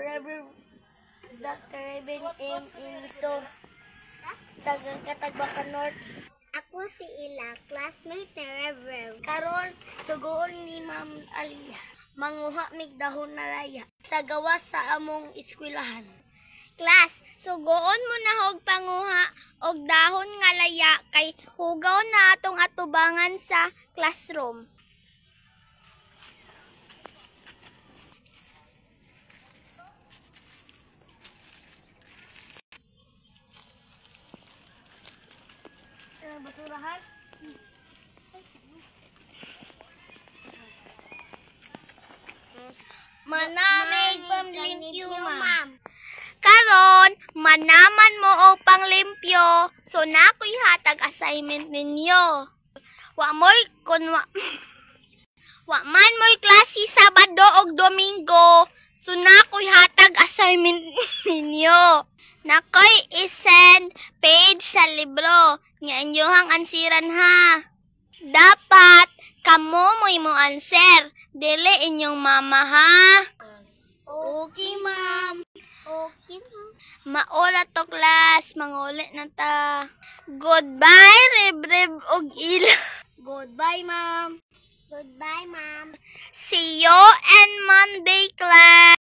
Reverend Zachary M. Inso, tagang Katagbakan North. Ako si Ila, classmate ni Reverend. Karon, sugoon ni Ma'am Alia. Manguha mig dahon na laya sa gawas sa among eskwelahan. Class, sugoon mo na og panguha og dahon nga laya kay hugaw na atong atubangan sa classroom. Basurahan. Manamig pamlimpyo, ma'am. Karon, manaman mo og panglimpyo, so nakoy hatag assignment ninyo. Wa man mo'y klase Sabado og Domingo, so nakoy hatag assignment ninyo. Nakoy isend page sa libro nga inyohang ansiran ha. Dapat kamo mo'y mo answer, dili inyong mama ha. Okay, ma'am. Okay, maora to class, mangulit na ta. Goodbye, Rebreb og Ila. Goodbye, ma'am. Goodbye, ma'am. See you on Monday, class.